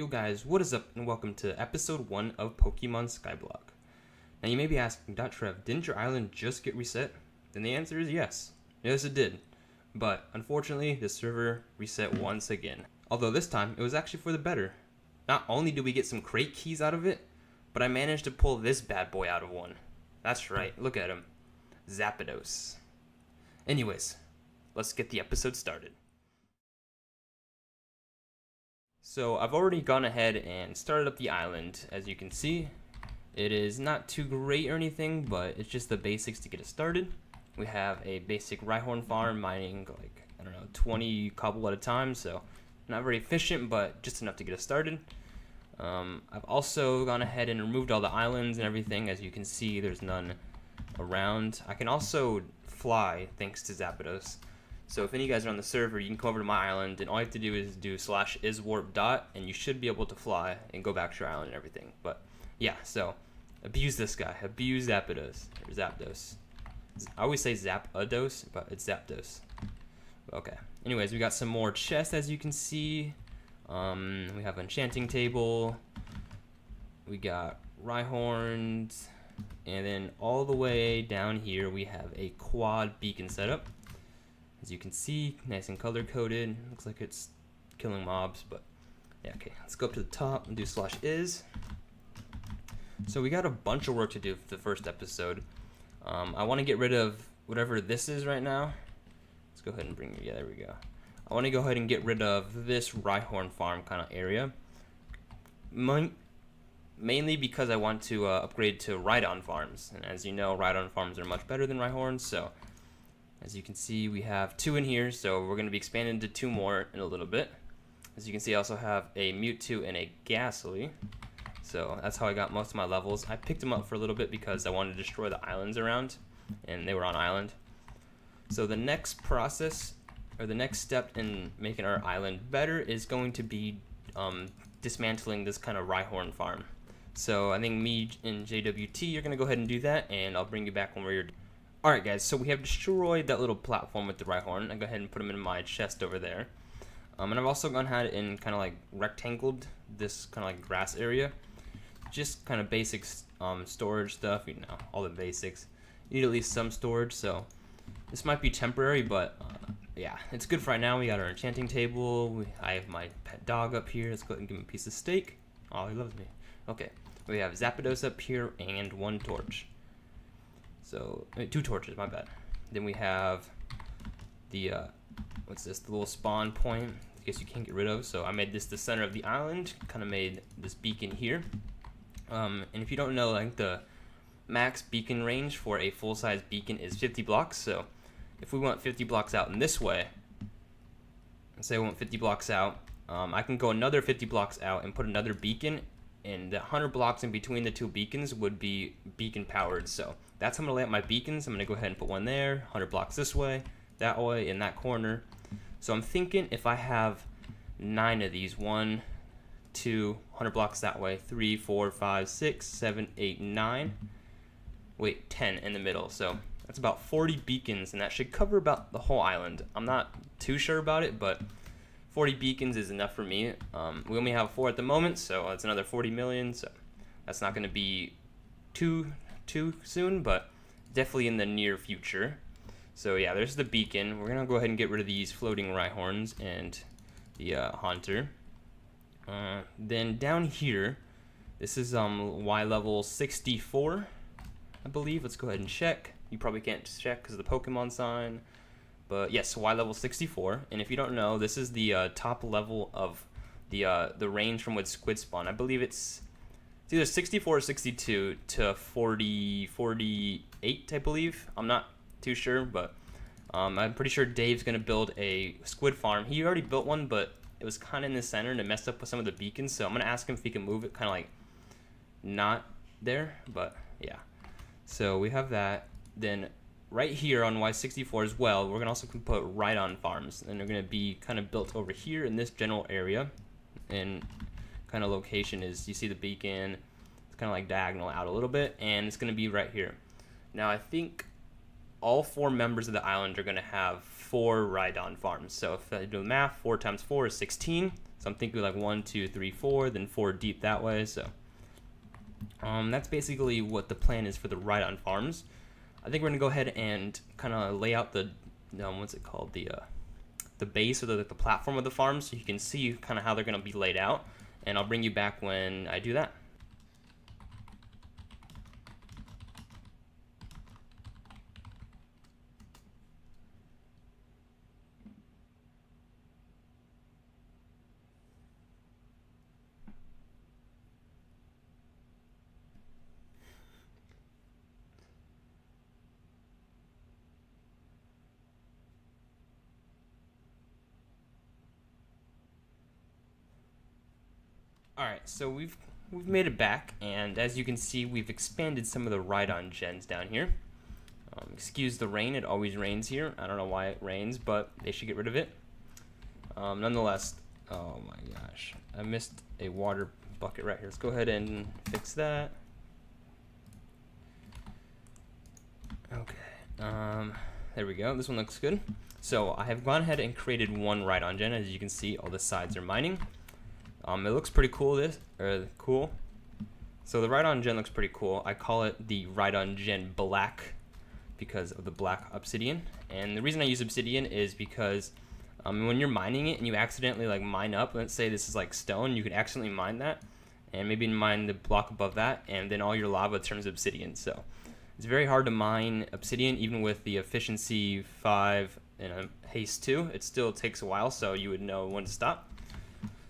Yo guys, what is up and welcome to episode 1 of Pokemon Skyblock. Now you may be asking, Trev, didn't your island just get reset? Then the answer is yes. Yes it did. But unfortunately the server reset once again. Although this time it was actually for the better. Not only did we get some crate keys out of it, but I managed to pull this bad boy out of one. That's right, look at him. Zapdos. Anyways, let's get the episode started. So I've already gone ahead and started up the island. As you can see, it is not too great or anything, but it's just the basics to get it started. We have a basic Rhyhorn Farm mining 20 cobble at a time, so not very efficient, but just enough to get us started. I've also gone ahead and removed all the islands and everything. As you can see, there's none around. I can also fly thanks to Zapdos. So if any of you guys are on the server, you can come over to my island, and all you have to do is do /iswarp. And you should be able to fly and go back to your island and everything. But yeah, so abuse this guy. Abuse Zapdos. Or Zapdos. I always say Zapados, but it's Zapdos. Okay. Anyways, we got some more chests, as you can see. We have an enchanting table. We got Rhyhorns. And then all the way down here, we have a quad beacon setup. As you can see, nice and color coded. Looks like it's killing mobs, but yeah, okay. Let's go up to the top and do /is. So we got a bunch of work to do for the first episode. I want to get rid of whatever this is right now. Let's go ahead and bring, yeah, there we go. I want to go ahead and get rid of this Rhyhorn Farm kind of area. Mainly because I want to upgrade to Rhydon farms. And as you know, Rhydon farms are much better than Rhyhorns, so as you can see, we have 2 in here, so we're going to be expanding to 2 more in a little bit. As you can see, I also have a Mewtwo and a Ghastly. So that's how I got most of my levels. I picked them up for a little bit because I wanted to destroy the islands around, and they were on island. So the next process, or the next step in making our island better is going to be dismantling this kind of Rhyhorn farm. So I think me and JWT are going to go ahead and do that, and I'll bring you back when we're Alright guys, so we have destroyed that little platform with the Rhyhorn. I go ahead and put them in my chest over there. And I've also gone ahead and kind of like rectangled this kind of like grass area. Just kind of basic storage stuff, you know, all the basics. You need at least some storage, so this might be temporary, but yeah, it's good for right now. We got our enchanting table. I have my pet dog up here. Let's go ahead and give him a piece of steak. Oh, he loves me. Okay, we have Zapdos up here and 1 torch. So, 2 torches, my bad. Then we have the, what's this, the little spawn point, I guess you can't get rid of. So I made this the center of the island, kind of made this beacon here. And if you don't know, like the max beacon range for a full-size beacon is 50 blocks. So if we want 50 blocks out in this way, let's say we want 50 blocks out, I can go another 50 blocks out and put another beacon, and the 100 blocks in between the 2 beacons would be beacon powered. So that's how I'm gonna lay out my beacons. I'm gonna go ahead and put one there, 100 blocks this way, in that corner. So I'm thinking if I have 9 of these, 1, 2, 100 blocks that way, 3, 4, 5, 6, 7, 8, 9. Wait, 10 in the middle. So that's about 40 beacons, and that should cover about the whole island. I'm not too sure about it, but 40 beacons is enough for me. We only have 4 at the moment, so that's another 40 million. So that's not going to be too soon, but definitely in the near future. So yeah, there's the beacon. We're gonna go ahead and get rid of these floating Rhyhorns and the Haunter. Then down here, this is Y level 64, I believe. Let's go ahead and check. You probably can't check because of the Pokemon sign. But yes, Y level 64, and if you don't know, this is the top level of the range from which squid spawn. I believe it's either 64 or 62 to 48, I believe. I'm not too sure, but I'm pretty sure Dave's gonna build a squid farm. He already built one, but it was kind of in the center and it messed up with some of the beacons. So I'm gonna ask him if he can move it kind of like not there, but yeah. So we have that. Then right here on Y64 as well, we're gonna also put Rhydon farms, and they're gonna be kind of built over here in this general area. And kind of location is, you see the beacon, it's kind of like diagonal out a little bit, and it's gonna be right here. Now I think all 4 members of the island are gonna have 4 Rhydon farms. So if I do the math, 4 times 4 is 16. So I'm thinking like 1, 2, 3, 4, then 4 deep that way. So that's basically what the plan is for the Rhyhorn farms. I think we're gonna go ahead and kind of lay out the what's it called, the base or the platform of the farm, so you can see kind of how they're gonna be laid out. And I'll bring you back when I do that. Alright, so we've made it back, and as you can see, we've expanded some of the Rhyhorn gens down here. Excuse the rain, it always rains here. I don't know why it rains, but they should get rid of it. Nonetheless, oh my gosh, I missed a water bucket right here. Let's go ahead and fix that. Okay, there we go. This one looks good. So I have gone ahead and created one Rhyhorn gen. As you can see, all the sides are mining. It looks pretty cool. Cool. So the Rhyhorn gen looks pretty cool. I call it the Rhyhorn gen black because of the black obsidian. And the reason I use obsidian is because when you're mining it and you accidentally like mine up, let's say this is like stone, you could accidentally mine that and maybe mine the block above that, and then all your lava turns obsidian. So it's very hard to mine obsidian even with the efficiency 5 and a haste 2. It still takes a while, so you would know when to stop.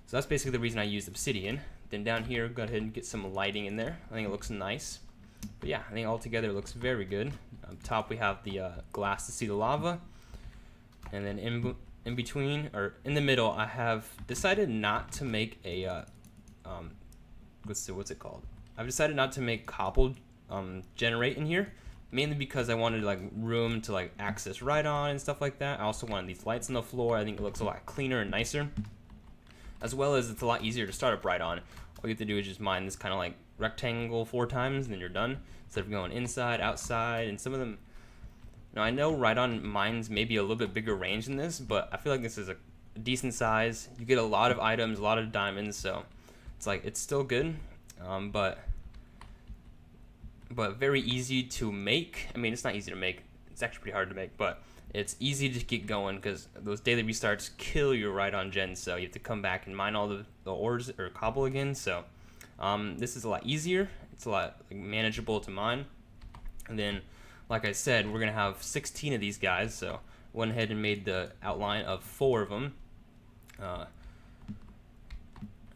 So that's basically the reason I use obsidian. Then down here, go ahead and get some lighting in there. I think it looks nice. But yeah, I think altogether it looks very good. Up top we have the glass to see the lava. And then in between, or in the middle, I have decided not to make a, what's it called? I've decided not to make cobble generate in here. Mainly because I wanted like room to like access Rhyhorn and stuff like that. I also wanted these lights on the floor. I think it looks a lot cleaner and nicer. As well as it's a lot easier to start up Rhyhorn. All you have to do is just mine this kind of like rectangle 4 times, and then you're done. Instead of going inside, outside, and some of them. Now I know Rhyhorn mines maybe a little bit bigger range than this, but I feel like this is a decent size. You get a lot of items, a lot of diamonds, so it's like it's still good, but very easy to make. I mean, it's not easy to make. It's actually pretty hard to make, but it's easy to get going because those daily restarts kill your Rhyhorn gen, so you have to come back and mine all the ores or cobble again. So this is a lot easier. It's a lot manageable to mine. And then, like I said, we're gonna have 16 of these guys. So went ahead and made the outline of 4 of them.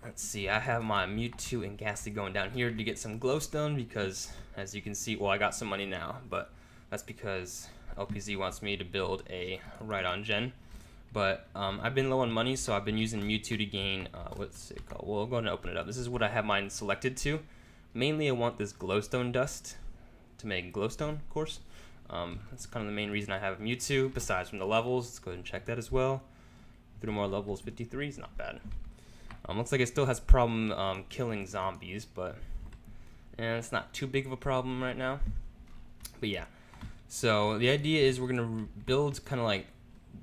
Let's see. I have my Mewtwo and Ghastly going down here to get some glowstone because, as you can see, well, I got some money now, but that's because LPZ wants me to build a Rhyhorn gen, but I've been low on money, so I've been using Mewtwo to gain, what's it called? Well, I'll go ahead and open it up. This is what I have mine selected to. Mainly I want this glowstone dust to make glowstone, of course. That's kind of the main reason I have Mewtwo, besides from the levels. Let's go ahead and check that as well. 3 more levels, 53 is not bad. Looks like it still has problem killing zombies, but it's not too big of a problem right now. But yeah. So the idea is we're gonna build kind of like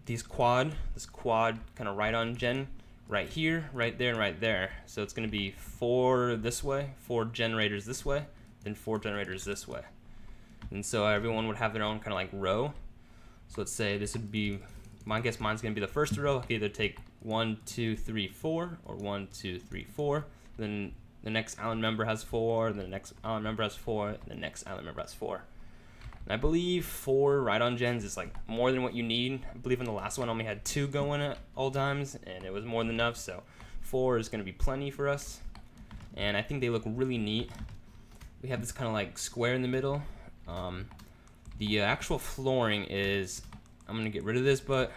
this quad kind of Rhyhorn gen right here, right there, and right there. So it's gonna be 4 this way, 4 generators this way, then 4 generators this way. And so everyone would have their own kind of like row. So let's say this would be, I guess mine's gonna be the first row. I could either take 1, 2, 3, 4, or 1, 2, 3, 4. Then the next island member has 4, then the next island member has 4, and the next island member has 4. And I believe 4 Rhyhorn gens is like more than what you need. I believe in the last one I only had 2 going at all times, and it was more than enough, so 4 is going to be plenty for us. And I think they look really neat. We have this kind of like square in the middle. The actual flooring is, I'm going to get rid of this, but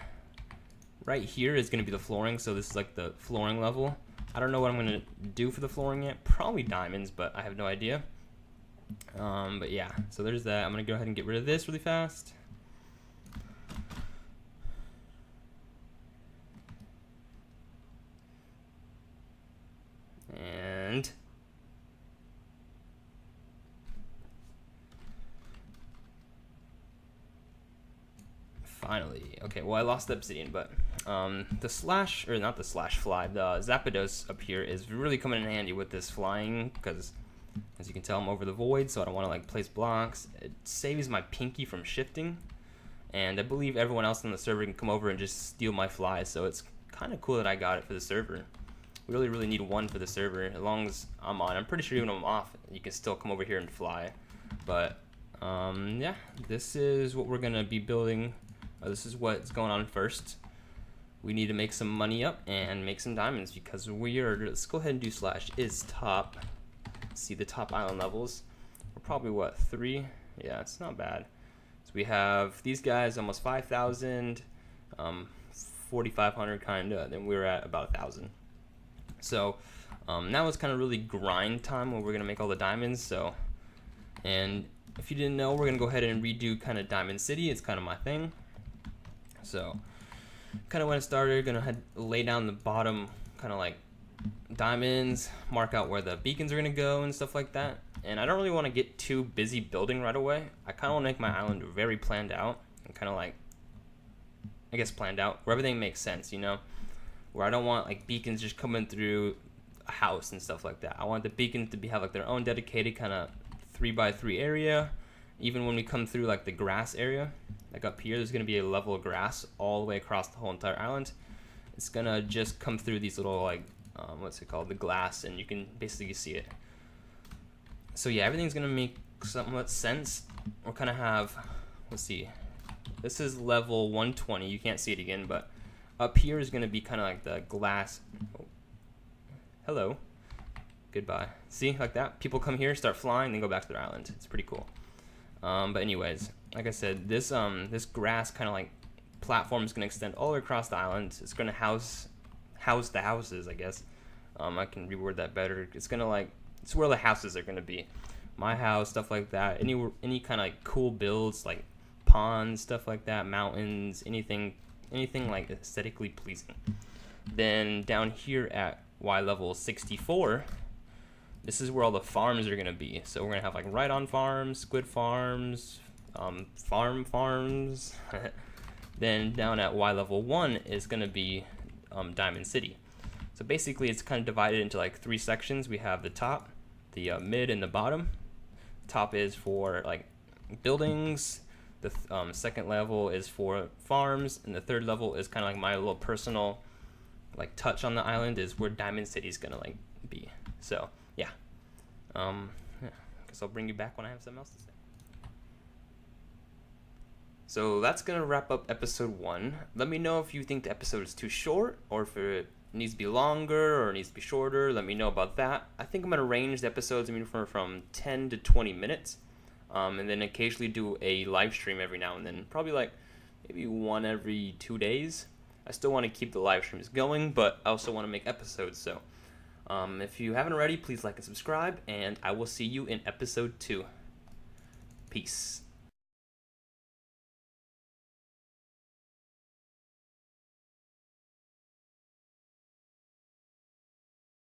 right here is going to be the flooring, so this is like the flooring level. I don't know what I'm going to do for the flooring yet. Probably diamonds, but I have no idea. But yeah, so there's that. I'm gonna go ahead and get rid of this really fast. And finally, okay, well I lost the obsidian, but The slash, or not the slash fly, the Zapdos up here is really coming in handy with this flying, because as you can tell, I'm over the void, so I don't want to like place blocks. It saves my pinky from shifting, and I believe everyone else on the server can come over and just steal my fly, so it's kind of cool that I got it for the server. We really need one for the server, as long as I'm on. I'm pretty sure even when I'm off, you can still come over here and fly. But yeah, this is what we're gonna be building. This is what's going on first. We need to make some money up and make some diamonds, because we are, let's go ahead and do slash is top. See the top island levels. We're probably what, 3? Yeah, it's not bad. So we have these guys almost 5,000, 4,500 kinda, then we're at about 1,000. So now it's kind of really grind time where we're gonna make all the diamonds. So, and if you didn't know, we're gonna go ahead and redo kind of Diamond City. It's kind of my thing. So kind of when it started, gonna lay down the bottom kind of like diamonds, mark out where the beacons are gonna go and stuff like that. And I don't really want to get too busy building right away. I kind of want to make my island very planned out and kind of like, I guess planned out where everything makes sense, you know, where I don't want like beacons just coming through a house and stuff like that. I want the beacons to have like their own dedicated kind of 3x3 area. Even when we come through like the grass area, like up here, there's gonna be a level of grass all the way across the whole entire island. It's gonna just come through these little like what's it called, the glass, and you can basically see it. So yeah, everything's gonna make somewhat sense. We'll kind of have, let's see, this is level 120. You can't see it again, but up here is gonna be kind of like the glass. Oh. Hello, goodbye. See, like that, people come here, start flying, then go back to their island. It's pretty cool. But anyways, like I said, this this grass kind of like platform is gonna extend all the way across the island. It's gonna house the houses, I guess. I can reword that better. It's gonna like, it's where the houses are gonna be. My house, stuff like that. Any kind of like cool builds, like ponds, stuff like that, mountains, anything like aesthetically pleasing. Then down here at Y level 64, this is where all the farms are gonna be. So we're gonna have like Rhyhorn Farms, Squid Farms, farms. Then down at Y level 1 is gonna be Diamond City. So basically it's kind of divided into like 3 sections. We have the top, the mid, and the bottom. Top is for like buildings, the second level is for farms, and the third level is kind of like my little personal like touch on the island, is where Diamond City is gonna like be. So yeah, guess I'll bring you back when I have something else to say. So that's gonna wrap up episode 1. Let me know if you think the episode is too short, or if it needs to be longer or needs to be shorter. Let me know about that. I think I'm gonna range the episodes from 10 to 20 minutes, and then occasionally do a live stream every now and then, probably like maybe one every 2 days. I still want to keep the live streams going, but I also want to make episodes. So if you haven't already, please like and subscribe, and I will see you in episode 2. Peace.